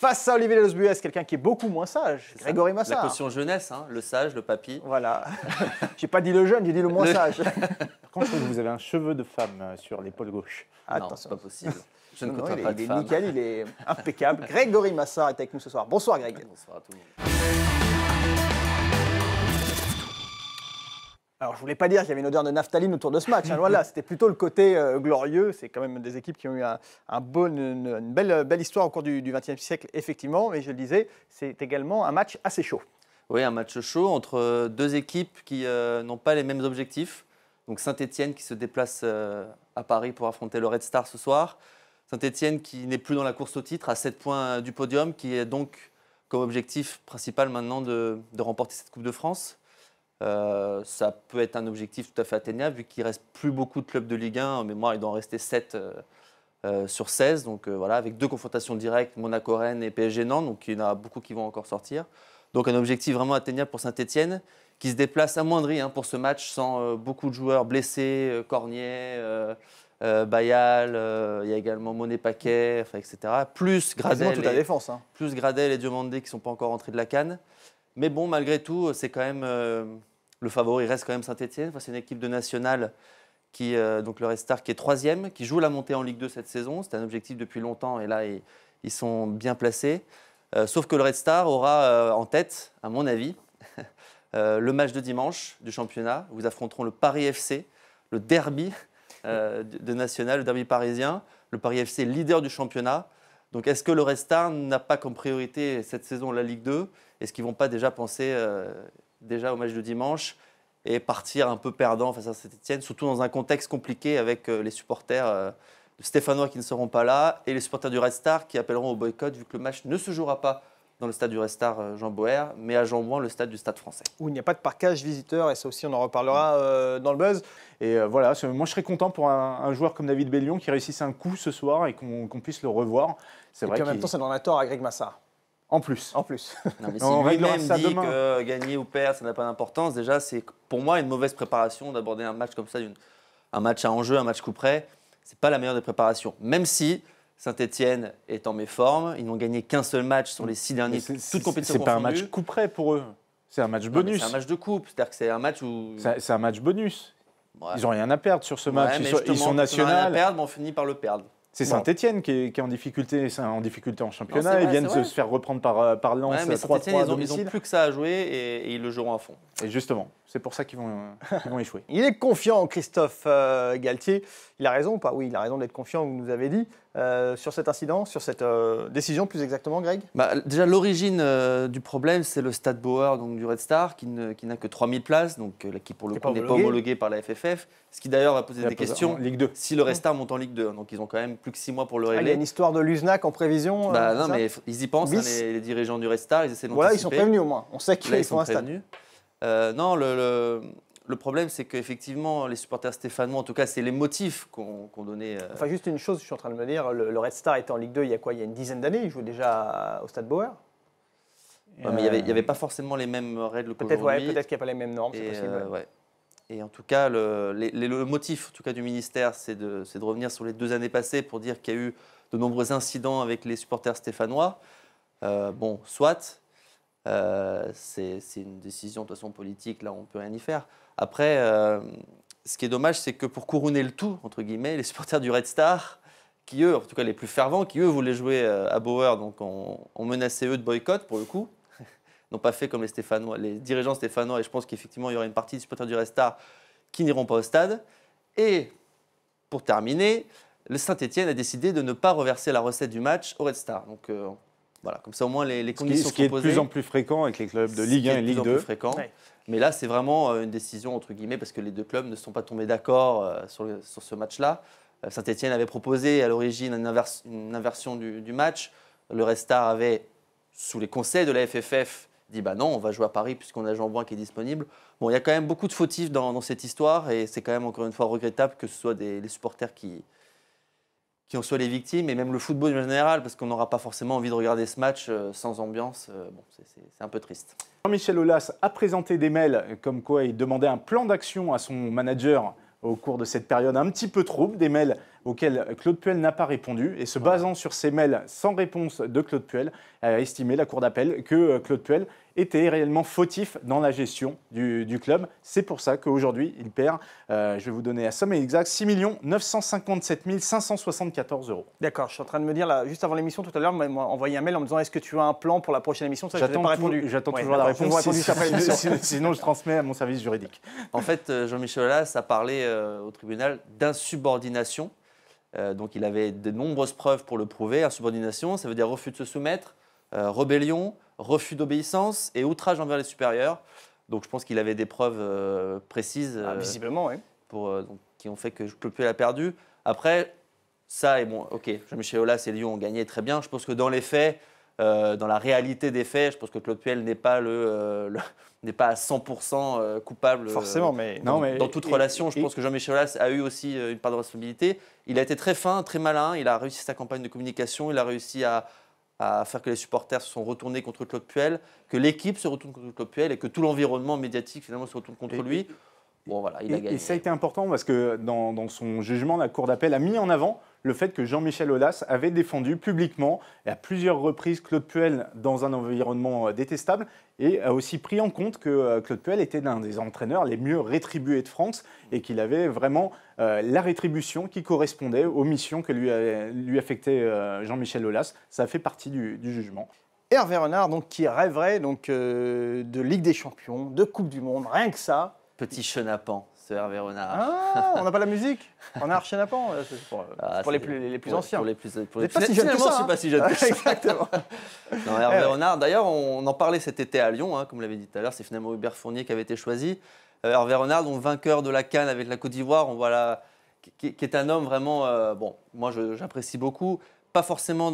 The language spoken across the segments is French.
face à Olivier Lesbuès, quelqu'un qui est beaucoup moins sage, Grégory Massard. La caution jeunesse, hein, le sage, le papy. Voilà. J'ai pas dit le jeune, j'ai dit le moins sage. Quand je trouve que vous avez un cheveu de femme sur l'épaule gauche. Non, c'est pas possible. Je ne côtoie il pas de est femme. nickel, il est impeccable. Grégory Massard est avec nous ce soir. Bonsoir Greg. Bonsoir à tout le monde. Alors, je voulais pas dire qu'il y avait une odeur de naphtaline autour de ce match. Hein, voilà, c'était plutôt le côté glorieux. C'est quand même des équipes qui ont eu une belle histoire au cours du XXe siècle, effectivement. Mais je le disais, c'est également un match assez chaud. Oui, un match chaud entre deux équipes qui n'ont pas les mêmes objectifs. Donc Saint-Étienne qui se déplace à Paris pour affronter le Red Star ce soir. Saint-Étienne qui n'est plus dans la course au titre, à 7 points du podium, qui est donc comme objectif principal maintenant de remporter cette Coupe de France. Ça peut être un objectif tout à fait atteignable vu qu'il ne reste plus beaucoup de clubs de Ligue 1. En mémoire, il doit en rester 7 sur 16. Donc voilà, avec 2 confrontations directes, Monaco-Rennes et PSG-Nantes. Donc il y en a beaucoup qui vont encore sortir. Donc un objectif vraiment atteignable pour Saint-Étienne qui se déplace amoindri pour ce match sans beaucoup de joueurs blessés, Cornier, Bayal, il y a également Monet-Paquet, etc. Plus Gradel, toute la défense. Hein. Plus Gradel et Diomandé qui ne sont pas encore rentrés de la CAN. Mais bon, malgré tout, c'est quand même le favori reste quand même Saint-Étienne. Enfin, c'est une équipe de nationale qui, donc le Red Star, qui est 3e, qui joue la montée en Ligue 2 cette saison. C'est un objectif depuis longtemps et là, ils sont bien placés. Sauf que le Red Star aura en tête, à mon avis, le match de dimanche du championnat. Vous affronteront le Paris FC, le derby de national, le derby parisien. Le Paris FC, leader du championnat. Donc, est-ce que le Red Star n'a pas comme priorité cette saison la Ligue 2 ? Est-ce qu'ils ne vont pas déjà penser déjà au match de dimanche et partir un peu perdant face à Saint-Étienne, surtout dans un contexte compliqué avec les supporters stéphanois qui ne seront pas là et les supporters du Red Star qui appelleront au boycott vu que le match ne se jouera pas dans le stade du Red Star Jean Boer, mais à Jean-Bouin, le stade du Stade français. Où il n'y a pas de parquage visiteur, et ça aussi on en reparlera dans le buzz. Et voilà, moi je serais content pour un joueur comme David Bellion qui réussisse un coup ce soir et qu'on puisse le revoir. C'est vrai qu'en même temps, ça donne un tort à Greg Massard. En plus. En plus. Non, mais si lui-même dit que gagner ou perdre, ça n'a pas d'importance, déjà c'est pour moi une mauvaise préparation d'aborder un match comme ça, un match à enjeu, un match coup près. C'est pas la meilleure des préparations. Même si Saint-Étienne est en méforme, ils n'ont gagné qu'un seul match sur les 6 derniers, toutes compétitions confondues. C'est pas un match coup près pour eux, c'est un match bonus. C'est un match de coupe, c'est-à-dire que c'est un match où... C'est un match bonus. Ouais. Ils n'ont rien à perdre sur ce match, ils sont nationaux. Ils n'ont rien à perdre, mais on finit par le perdre. C'est Saint-Étienne qui est en difficulté en championnat. Non, ils viennent de se faire reprendre par Lens. Ouais, mais Saint-Étienne, ils n'ont plus que ça à jouer et ils le joueront à fond. Et justement, c'est pour ça qu'ils vont échouer. Il est confiant, Christophe Galtier. Il a raison ou pas? Oui, il a raison d'être confiant, vous nous avez dit. Sur cet incident, sur cette décision plus exactement, Greg? Déjà, l'origine du problème, c'est le stade Bauer donc, du Red Star, qui n'a que 3000 places, donc qui pour le coup n'est pas homologué par la FFF. Ce qui d'ailleurs va poser des questions Ligue 2. Si le Red Star monte en Ligue 2. Donc ils ont quand même plus que 6 mois pour le régler. Il y a une histoire de l'USNAC en prévision non, mais ils y pensent, les dirigeants du Red Star, ils essaient d'anticiper. Voilà, ils sont prévenus au moins. On sait qu'ils sont à stade. Non, le problème, c'est qu'effectivement, les supporters stéphanois, en tout cas, c'est les motifs qu'on donnait. Enfin, juste une chose, je suis en train de me dire, le Red Star était en Ligue 2 il y a quoi? Il y a une dizaine d'années, il jouait déjà au Stade Bauer. Ouais, mais il n'y avait pas forcément les mêmes règles qu'aujourd'hui. Peut-être qu'il n'y a pas les mêmes normes, c'est possible. Et en tout cas, le motif en tout cas, du ministère, c'est de revenir sur les 2 années passées pour dire qu'il y a eu de nombreux incidents avec les supporters stéphanois. Bon, soit, c'est une décision de toute façon politique, là on ne peut rien y faire. Après, ce qui est dommage, c'est que pour couronner le tout, entre guillemets, les supporters du Red Star, qui eux, en tout cas les plus fervents, qui eux voulaient jouer à Bauer, donc ont menacé eux de boycott pour le coup, n'ont pas fait comme les Stéphanois, les dirigeants stéphanois, et je pense qu'effectivement il y aura une partie des supporters du Red Star qui n'iront pas au stade. Et pour terminer, le Saint-Étienne a décidé de ne pas reverser la recette du match au Red Star. Donc voilà, comme ça au moins les conditions sont posées. Ce qui est de plus en plus fréquent avec les clubs de Ligue 1 et Ligue 2. Ouais. Mais là, c'est vraiment une décision, entre guillemets, parce que les 2 clubs ne sont pas tombés d'accord sur ce match-là. Saint-Étienne avait proposé à l'origine une inversion du match. Le Red Star avait, sous les conseils de la FFF, dit bah non, on va jouer à Paris puisqu'on a Jean-Bouin qui est disponible. Bon, il y a quand même beaucoup de fautifs dans cette histoire et c'est quand même encore une fois regrettable que ce soit les supporters qui en soient les victimes et même le football en général parce qu'on n'aura pas forcément envie de regarder ce match sans ambiance. Bon, c'est un peu triste. Jean-Michel Aulas a présenté des mails comme quoi il demandait un plan d'action à son manager au cours de cette période un petit peu trouble, des mails auxquels Claude Puel n'a pas répondu. Et se basant sur ces mails sans réponse de Claude Puel, a estimé la Cour d'appel que Claude Puel était réellement fautif dans la gestion du club. C'est pour ça qu'aujourd'hui, il perd, je vais vous donner la somme exacte, 6 957 574 €. D'accord, je suis en train de me dire, là, juste avant l'émission tout à l'heure, on m'a envoyé un mail en me disant est-ce que tu as un plan pour la prochaine émission? Ça, je n'ai pas répondu. J'attends toujours la réponse. Sinon, je transmets à mon service juridique. En fait, Jean-Michel Aulas a parlé au tribunal d'insubordination. Donc il avait de nombreuses preuves pour le prouver. Insubordination, ça veut dire refus de se soumettre, rébellion, refus d'obéissance et outrage envers les supérieurs. Donc je pense qu'il avait des preuves précises visiblement, oui. Qui ont fait que Claude Puel a perdu. Après, ça, et bon, ok, Jean-Michel Aulas et Lyon ont gagné très bien. Je pense que dans les faits, dans la réalité des faits, je pense que Claude Puel n'est pas n'est pas à 100% coupable. Forcément, mais dans toute relation, je pense que Jean-Michel Aulas a eu aussi une part de responsabilité. Il a été très fin, très malin. Il a réussi sa campagne de communication. Il a réussi à faire que les supporters se sont retournés contre Claude Puel, que l'équipe se retourne contre Claude Puel et que tout l'environnement médiatique finalement se retourne contre lui. Bon, voilà, il a gagné. Et ça a été important parce que dans son jugement, la Cour d'appel a mis en avant le fait que Jean-Michel Aulas avait défendu publiquement et à plusieurs reprises Claude Puel dans un environnement détestable et a aussi pris en compte que Claude Puel était l'un des entraîneurs les mieux rétribués de France et qu'il avait vraiment la rétribution qui correspondait aux missions que lui affectait Jean-Michel Aulas. Ça fait partie du jugement. Hervé Renard, donc, qui rêverait donc, de Ligue des Champions, de Coupe du Monde, rien que ça. Petit chenapan, ce Hervé Renard. Ah, on n'a pas la musique? Renard chenapan, c'est pour les plus anciens. Pour les plus pas si jeune que ça, je ne suis pas si jeune que ça. Exactement. Non, Hervé Renard, d'ailleurs, on en parlait cet été à Lyon, comme l'avait dit tout à l'heure, c'est finalement Hubert Fournier qui avait été choisi. Hervé Renard, donc vainqueur de la CAN avec la Côte d'Ivoire, on voit là, qui est un homme vraiment, moi j'apprécie beaucoup, pas forcément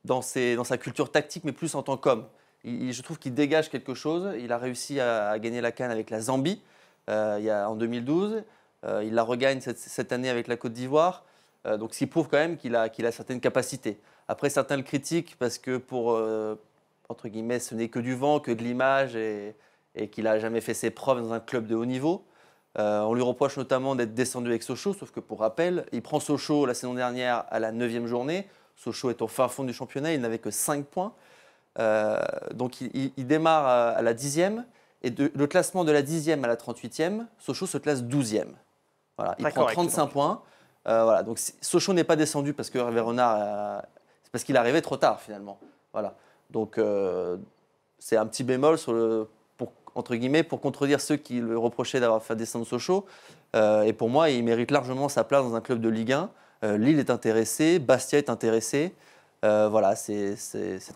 dans sa culture tactique, mais plus en tant qu'homme. Je trouve qu'il dégage quelque chose. Il a réussi à gagner la CAN avec la Zambie en 2012. Il la regagne cette année avec la Côte d'Ivoire. Donc, ce qui prouve quand même qu'il a certaines capacités. Après, certains le critiquent parce que entre guillemets, ce n'est que du vent, que de l'image et qu'il n'a jamais fait ses preuves dans un club de haut niveau. On lui reproche notamment d'être descendu avec Sochaux, sauf que pour rappel, il prend Sochaux la saison dernière à la 9e journée. Sochaux est au fin fond du championnat, il n'avait que 5 points. Donc il démarre à la 10e et le classement de la 10e à la 38e, Sochaux se classe 12e. Voilà, il prend 35 points. Voilà, donc Sochaux n'est pas descendu parce que Hervé Renard, c'est parce qu'il arrivait trop tard finalement. Voilà. Donc c'est un petit bémol entre guillemets pour contredire ceux qui le reprochaient d'avoir fait descendre Sochaux. Et pour moi, il mérite largement sa place dans un club de Ligue 1. Lille est intéressé, Bastia est intéressé. Voilà, c'est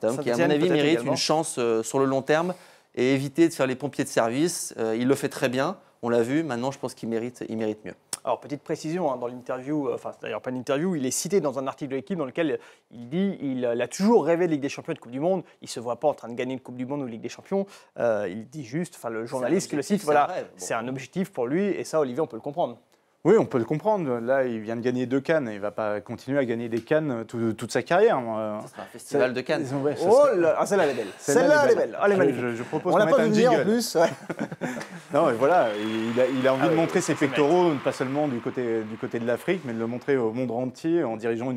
un homme qui, à mon avis, mérite une chance sur le long terme et éviter de faire les pompiers de service. Il le fait très bien, on l'a vu. Maintenant, je pense qu'il mérite mieux. Alors, petite précision, dans l'interview, enfin, d'ailleurs pas une interview, il est cité dans un article de l'Équipe dans lequel il dit qu'il a toujours rêvé de Ligue des Champions et de Coupe du Monde. Il ne se voit pas en train de gagner une Coupe du Monde ou Ligue des Champions. Il dit juste, enfin, le journaliste qui le cite, voilà, c'est un objectif pour lui et ça, Olivier, on peut le comprendre. Oui, on peut le comprendre. Là, il vient de gagner 2 CAN. Il ne va pas continuer à gagner des CAN toute sa carrière. Ça sera un festival de CAN. Ouais, celle-là, elle est belle. Celle-là, elle est belle. Elle est magnifique. Je propose on qu'on l'a mette pas un vu jingle. en plus. Ouais. Non, et voilà, il a envie de montrer ses pectoraux, pas seulement du côté de l'Afrique, mais de le montrer au monde entier en dirigeant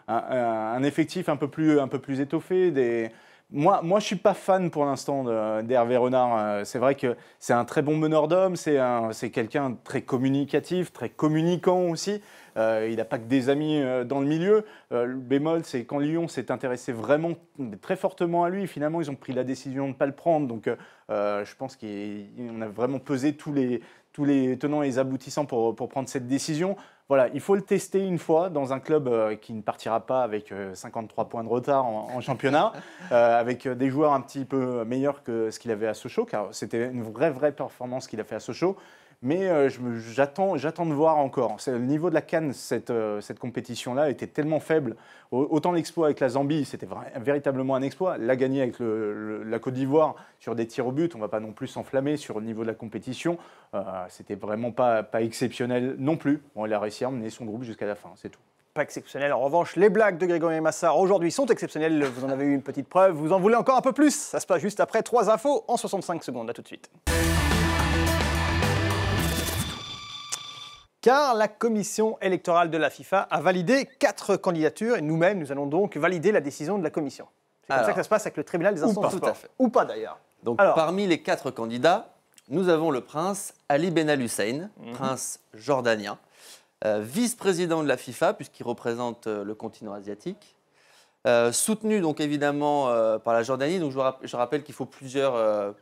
un effectif un peu plus étoffé. Moi, je ne suis pas fan pour l'instant d'Hervé Renard. C'est vrai que c'est un très bon meneur d'hommes, c'est quelqu'un de très communicatif, très communicant aussi. Il n'a pas que des amis dans le milieu. Le bémol, c'est quand Lyon s'est intéressé vraiment très fortement à lui, finalement, ils ont pris la décision de ne pas le prendre. Donc, je pense qu'on a vraiment pesé tous les tenants et les aboutissants pour prendre cette décision. Voilà, il faut le tester une fois dans un club qui ne partira pas avec 53 points de retard en championnat, avec des joueurs un petit peu meilleurs que ce qu'il avait à Sochaux, car c'était une vraie performance qu'il a fait à Sochaux. Mais j'attends de voir encore. Le niveau de la CAN, cette compétition-là, était tellement faible. Autant l'exploit avec la Zambie, c'était véritablement un exploit. La gagner avec la Côte d'Ivoire sur des tirs au but, on ne va pas non plus s'enflammer sur le niveau de la compétition. C'était vraiment pas exceptionnel non plus. Bon, il a réussi à emmener son groupe jusqu'à la fin, c'est tout. Pas exceptionnel. En revanche, les blagues de Grégory Massard aujourd'hui sont exceptionnelles. Vous en avez eu une petite preuve. Vous en voulez encore un peu plus? Ça se passe juste après 3 infos en 65 secondes. À tout de suite. Car la commission électorale de la FIFA a validé 4 candidatures et nous-mêmes, nous allons donc valider la décision de la commission. C'est comme ça que ça se passe avec le tribunal des instances de sport. Ou pas d'ailleurs. Donc parmi les 4 candidats, nous avons le prince Ali Ben Al-Hussein, prince jordanien, vice-président de la FIFA puisqu'il représente le continent asiatique. Soutenu donc évidemment par la Jordanie. Donc je rappelle qu'il faut plusieurs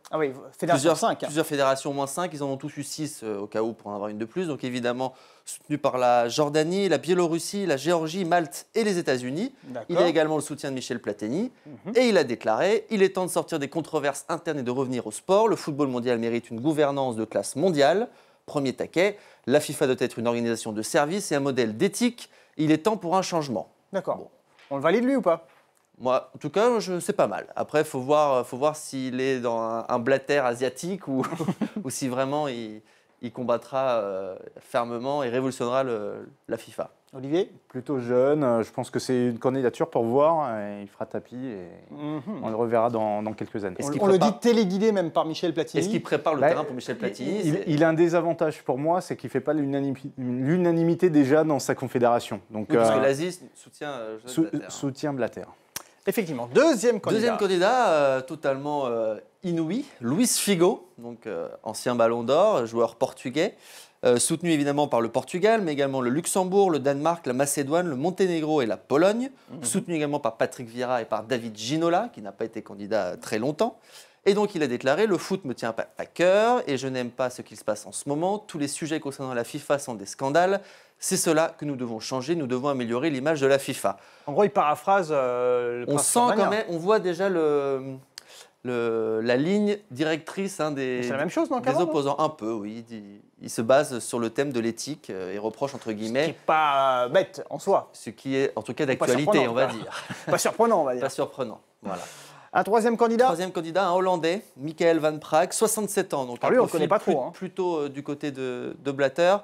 fédérations, au moins 5. Ils en ont tous eu 6 au cas où pour en avoir une de plus. Donc évidemment soutenu par la Jordanie, la Biélorussie, la Géorgie, Malte et les États-Unis. Il a également le soutien de Michel Platini. Et il a déclaré: il est temps de sortir des controverses internes et de revenir au sport. Le football mondial mérite une gouvernance de classe mondiale. Premier taquet, la FIFA doit être une organisation de service et un modèle d'éthique. Il est temps pour un changement. D'accord. Bon. On le valide lui ou pas? Moi, en tout cas, c'est pas mal. Après, il faut voir s'il est dans un Blatter asiatique ou si vraiment il combattra fermement et révolutionnera la FIFA. Olivier? Plutôt jeune, je pense que c'est une candidature pour voir. Il fera tapis et on le reverra dans quelques années. On le dit téléguidé même par Michel Platini. Est-ce qu'il prépare le terrain pour Michel Platini? Il a un désavantage pour moi, c'est qu'il ne fait pas l'unanimité déjà dans sa confédération. Donc, oui, parce que l'Asie soutient Blatter. Effectivement. Deuxième candidat totalement inouï, Luis Figo, donc ancien Ballon d'Or, joueur portugais, soutenu évidemment par le Portugal, mais également le Luxembourg, le Danemark, la Macédoine, le Monténégro et la Pologne, soutenu également par Patrick Vieira et par David Ginola, qui n'a pas été candidat très longtemps. Et donc il a déclaré: le foot me tient à cœur et je n'aime pas ce qu'il se passe en ce moment. Tous les sujets concernant la FIFA sont des scandales. C'est cela que nous devons changer, nous devons améliorer l'image de la FIFA. En gros, il paraphrase le on sent quand même, on voit déjà la ligne directrice des opposants. Un peu, oui. Il se base sur le thème de l'éthique et reproche, entre guillemets... Ce qui n'est pas bête en soi. Ce qui est, en tout cas, d'actualité, on va dire. Pas surprenant, on va dire. Pas surprenant, voilà. Un troisième candidat? Troisième candidat, un Hollandais, Michael Van Praag, 67 ans. Donc lui, on ne connaît pas trop. Plutôt du côté de Blatter,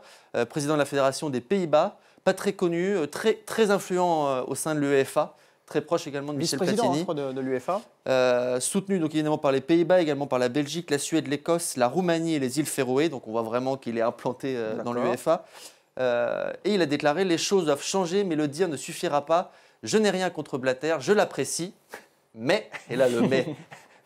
président de la Fédération des Pays-Bas, pas très connu, très influent au sein de l'UEFA, très proche également de Michel Platini. Vice-président de l'UEFA. Soutenu donc évidemment par les Pays-Bas, également par la Belgique, la Suède, l'Écosse, la Roumanie et les îles Féroé. Donc on voit vraiment qu'il est implanté dans l'UEFA. Et il a déclaré: les choses doivent changer, mais le dire ne suffira pas. Je n'ai rien contre Blatter, je l'apprécie. Mais, et là le mais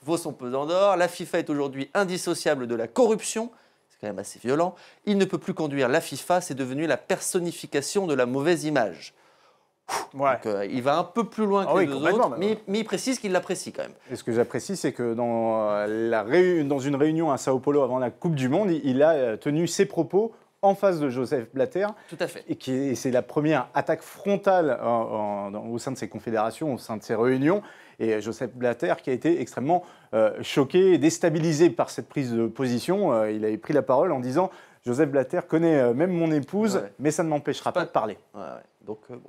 vaut son pesant d'or, la FIFA est aujourd'hui indissociable de la corruption. C'est quand même assez violent. Il ne peut plus conduire la FIFA, c'est devenu la personnification de la mauvaise image. Ouais. Donc, il va un peu plus loin que les deux autres, mais il précise qu'il l'apprécie quand même. Et ce que j'apprécie, c'est que dans une réunion à Sao Paulo avant la Coupe du Monde, il a tenu ses propos en face de Joseph Blatter. Tout à fait. Et c'est la première attaque frontale au sein de ces confédérations, au sein de ces réunions. Et Joseph Blatter qui a été extrêmement choqué et déstabilisé par cette prise de position. Il avait pris la parole en disant: Joseph Blatter connaît même mon épouse, mais ça ne m'empêchera pas de parler. Ouais.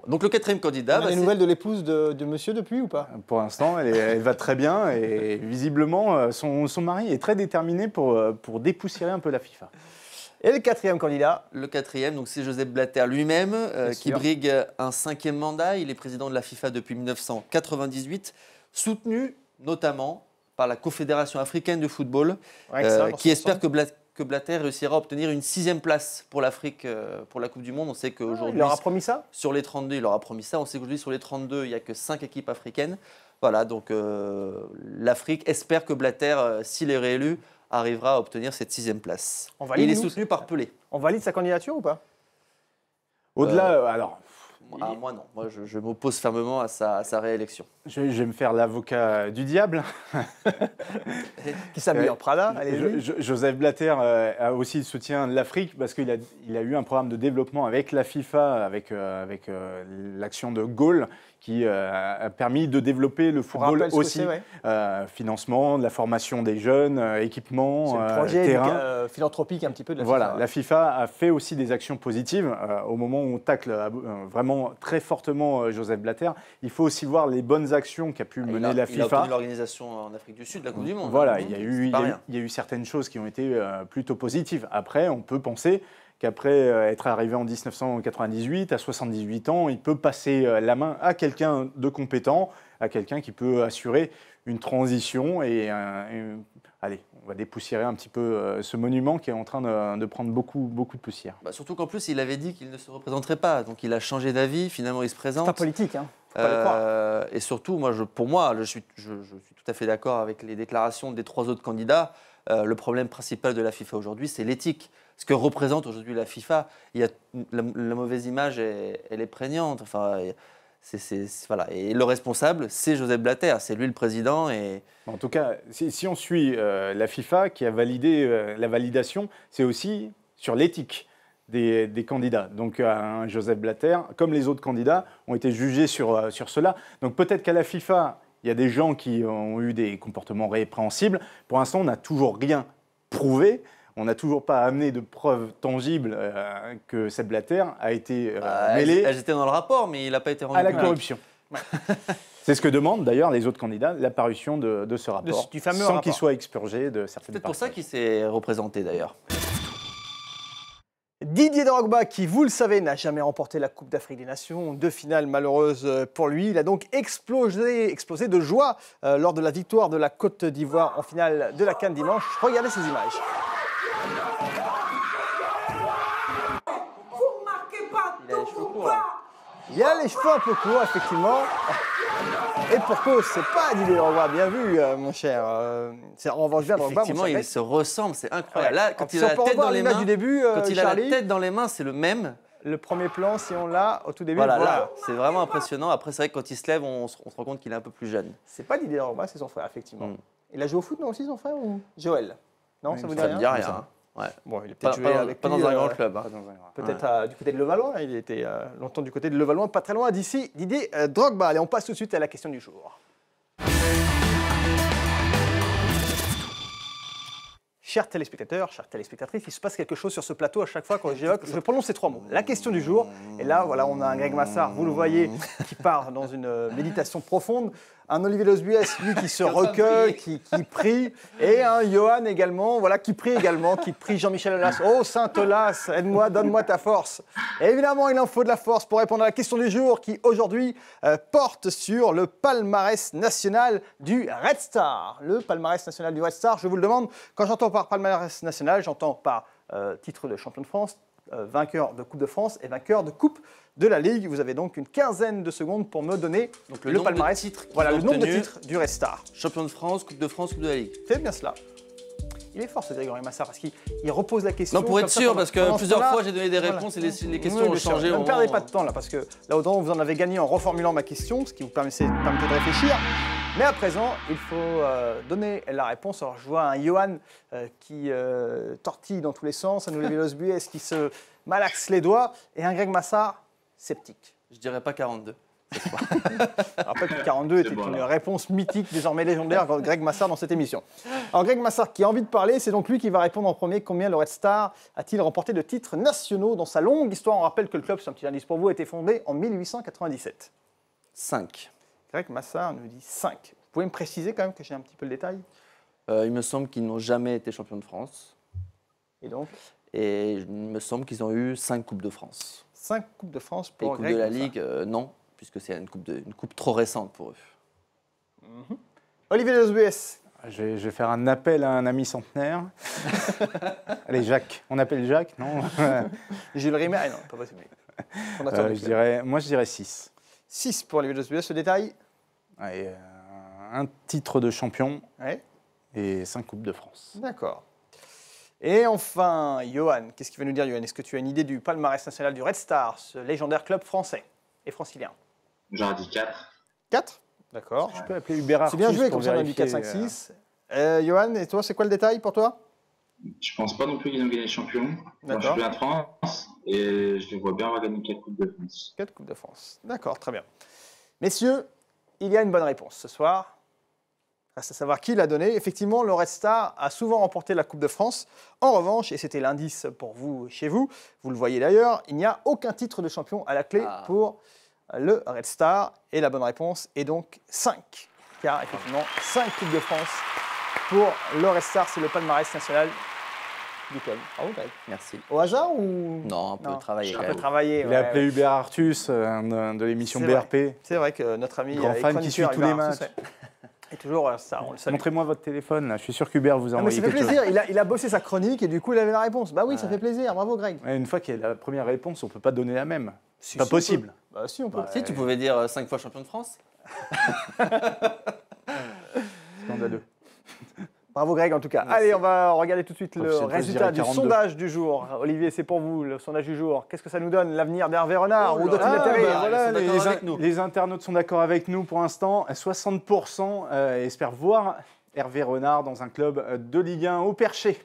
Donc le quatrième candidat... On a des nouvelles de l'épouse de monsieur depuis ou pas? Pour l'instant, elle va très bien et visiblement, son mari est très déterminé pour dépoussiérer un peu la FIFA. Et le quatrième candidat? Le quatrième, donc c'est Joseph Blatter lui-même, qui brigue un 5e mandat. Il est président de la FIFA depuis 1998, soutenu notamment par la Confédération africaine de football, qui espère que Blatter réussira à obtenir une 6e place pour l'Afrique pour la Coupe du Monde. On sait qu'aujourd'hui... il leur a promis ça? Sur les 32, il leur a promis ça. On sait qu'aujourd'hui, sur les 32, il n'y a que 5 équipes africaines. Voilà, donc l'Afrique espère que Blatter, s'il est réélu, arrivera à obtenir cette 6e place. Il est soutenu par Pelé. On valide sa candidature ou pas? Au-delà, alors... moi non, moi je m'oppose fermement à sa réélection. Je vais me faire l'avocat du diable. Qui s'habille en Prada, allez-y. Joseph Blatter a aussi le soutien de l'Afrique parce qu'il a eu un programme de développement avec la FIFA, avec l'action de Gaulle, qui a permis de développer le football aussi. Financement, de la formation des jeunes, équipement, c'est le projet terrain. philanthropique un petit peu de la FIFA. Voilà, la FIFA a fait aussi des actions positives. Au moment où on tacle vraiment très fortement Joseph Blatter, il faut aussi voir les bonnes actions qu'a pu mener la FIFA. Il a obtenu l'organisation en Afrique du Sud de la Coupe du Monde. Voilà, il y a eu certaines choses qui ont été plutôt positives. Après, on peut penser qu'après être arrivé en 1998, à 78 ans, il peut passer la main à quelqu'un de compétent, à quelqu'un qui peut assurer une transition et allez, on va dépoussiérer un petit peu ce monument qui est en train de prendre beaucoup de poussière. Bah, surtout qu'en plus, il avait dit qu'il ne se représenterait pas. Donc il a changé d'avis, finalement il se présente. C'est pas politique, hein. Faut pas le croire. Et surtout, pour moi, je suis tout à fait d'accord avec les déclarations des 3 autres candidats. Le problème principal de la FIFA aujourd'hui, c'est l'éthique. Ce que représente aujourd'hui la FIFA, la mauvaise image, elle est prégnante. Enfin, voilà. Et le responsable, c'est Joseph Blatter, c'est lui le président. Et... En tout cas, si on suit la FIFA qui a validé la validation, c'est aussi sur l'éthique des candidats. Donc Joseph Blatter, comme les autres candidats, ont été jugés sur cela. Donc peut-être qu'à la FIFA, il y a des gens qui ont eu des comportements répréhensibles. Pour l'instant, on n'a toujours rien prouvé. On n'a toujours pas amené de preuves tangibles que Sepp Blatter a été mêlé. Elles étaient dans le rapport, mais il n'a pas été rendu à la public. corruption. Ouais. C'est ce que demandent d'ailleurs les autres candidats, l'apparition de ce rapport, du fameux sans rapport. qu'il soit expurgé de certaines C'est peut-être pour ça parties. qu'il s'est représenté d'ailleurs. Didier Drogba, qui, vous le savez, n'a jamais remporté la Coupe d'Afrique des Nations, 2 finales malheureuses pour lui. Il a donc explosé de joie lors de la victoire de la Côte d'Ivoire en finale de la CAN dimanche. Regardez ces images. Vous marquez pas Il a les tous cheveux vos courts, pas. là. Il a les cheveux un peu courts, effectivement. Et pour cause, c'est pas Didier Drogba, bien vu, mon cher. C'est en revanche bien Drogba, mon Effectivement, cher il grec. se ressemble, c'est incroyable. Ouais. Là, quand Si il a on la peut tête revoir dans les l'image mains, du début, quand il a la Charlie. tête dans les mains, c'est le même. Le premier plan, si on l'a au tout début, Voilà, voilà. là, c'est vraiment impressionnant. Après, c'est vrai que quand il se lève, on se rend compte qu'il est un peu plus jeune. C'est pas Didier Drogba, c'est son frère, effectivement. Mm. Il a joué au foot, non, aussi, son frère, ou Joël? Non, Oui, ça vous dit Ça ne me dit rien? rien. Hein. Ouais. Bon, il a Pas, peut-être joué pas- avec pas lui, dans un grand club. Hein. peut-être du côté de Levallois. Il était longtemps du côté de Levallois, pas très loin d'ici. Didier Drogba. Allez, on passe tout de suite à la question du jour. Chers téléspectateurs, chères téléspectatrices, il se passe quelque chose sur ce plateau à chaque fois quand je prononce ces 3 mots. La question du jour. Et là, voilà, on a un Greg Massard, vous le voyez, qui part dans une méditation profonde. Un Olivier Losbuès, lui, qui se recueille, qui prie. Et un Johan également, voilà, qui prie également, qui prie Jean-Michel Aulas. Oh, Saint Aulas, aide-moi, donne-moi ta force. Et évidemment, il en faut de la force pour répondre à la question du jour qui, aujourd'hui, porte sur le palmarès national du Red Star. Le palmarès national du Red Star, je vous le demande, quand j'entends par palmarès national, j'entends par titre de champion de France, vainqueur de Coupe de France et vainqueur de Coupe de la Ligue. Vous avez donc une quinzaine de secondes pour me donner Donc, le nombre de palmarès. titres qu'ils Voilà, ont le nombre de obtenus. titres du Red Star. Champion de France, Coupe de la Ligue. C'est bien cela. Il est fort ce Grégory Massard parce qu'il repose la question. Non, pour être comme ça, sûr, pendant- parce que pendant ce plusieurs temps-là, fois j'ai donné des voilà. réponses et les Oui, questions ont bien sûr. changé. Ne au perdez moment- pas de temps là, parce que là, autant vous en avez gagné en reformulant ma question, ce qui vous permettait de réfléchir. Mais à présent, il faut donner la réponse. Alors, je vois un Johan qui tortille dans tous les sens, un Olivier Losbuès qui se malaxe les doigts, et un Greg Massard sceptique. Je dirais pas 42. Je rappelle que 42 était une réponse mythique, désormais légendaire, de Greg Massard dans cette émission. Alors Greg Massard qui a envie de parler, c'est donc lui qui va répondre en premier. Combien le Red Star a-t-il remporté de titres nationaux dans sa longue histoire? On rappelle que le club, c'est un petit indice pour vous, a été fondé en 1897. 5. Greg Massard nous dit 5. Vous pouvez me préciser quand même que j'ai un petit peu le détail? Il me semble qu'ils n'ont jamais été champions de France. Et donc, Et il me semble qu'ils ont eu 5 Coupes de France. 5 Coupes de France Et pour Coupe Greg de la Massard. Ligue, non, puisque c'est une coupe trop récente pour eux. Olivier Losbuès. Je vais faire un appel à un ami centenaire. Allez, Jacques. On appelle Jacques, non Gilles Rimet. Ah non, pas possible. Fondateur du club. Moi, je dirais 6. 6 pour Olivier Losbuès. Le détail? Allez, un titre de champion Ouais. et 5 Coupes de France. D'accord. Et enfin, Johan, qu'est-ce qu'il va nous dire, Johan? Est-ce que tu as une idée du palmarès national du Red Star, ce légendaire club français et francilien? J'en dis 4. 4? D'accord. Je peux appeler Hubert C'est bien Artus joué, pour comme ça on a du vérifier, 4, 5, 6. Johan, et toi, c'est quoi le détail pour toi? Je pense pas non plus qu'ils ont gagné le champion. Dans le D'accord. championnat de France. Et je les vois bien avoir gagné 4 Coupes de France. 4 Coupes de France. D'accord, très bien. Messieurs, il y a une bonne réponse ce soir. Reste à savoir qui l'a donné. Effectivement, le Red Star a souvent remporté la Coupe de France. En revanche, et c'était l'indice pour vous chez vous, vous le voyez d'ailleurs, il n'y a aucun titre de champion à la clé pour le Red Star. Et la bonne réponse est donc 5. Car effectivement, 5 Coupes de France pour le Red Star, c'est le palmarès national Nickel. Bravo, Greg. Merci. Au hasard ou Non, on peut Non. travailler Un quand peu même. travailler. Il ouais, a appelé ouais. Hubert Artus de l'émission C'est BRP. C'est vrai que notre ami Grand est fan qui suit chroniqueur, tous il les va matchs. Et toujours ça, on le salue. Montrez-moi votre téléphone, là. Je suis sûr qu'Hubert vous a Non, mais envoyé ça fait quelque chose. plaisir, il a bossé sa chronique et du coup il avait la réponse. Bah oui, ça Ouais. fait plaisir, bravo Greg. Ouais, une fois qu'il y a la première réponse, on ne peut pas donner la même. Si, Pas si, on possible. peut. Bah si, on peut. Bah, Si, tu pouvais dire 5 fois champion de France. Scandaleux. Bravo Greg en tout cas. Merci. Allez, on va regarder tout de suite le Prochaine fois, je résultat dirais du 42. sondage du jour. Olivier, c'est pour vous le sondage du jour. Qu'est-ce que ça nous donne l'avenir d'Hervé Renard Oh ou là doit-il là, atterrir bah, voilà, ils sont d'accord avec nous. les internautes sont d'accord avec nous pour l'instant. 60% espèrent voir Hervé Renard dans un club de Ligue 1 au Perché.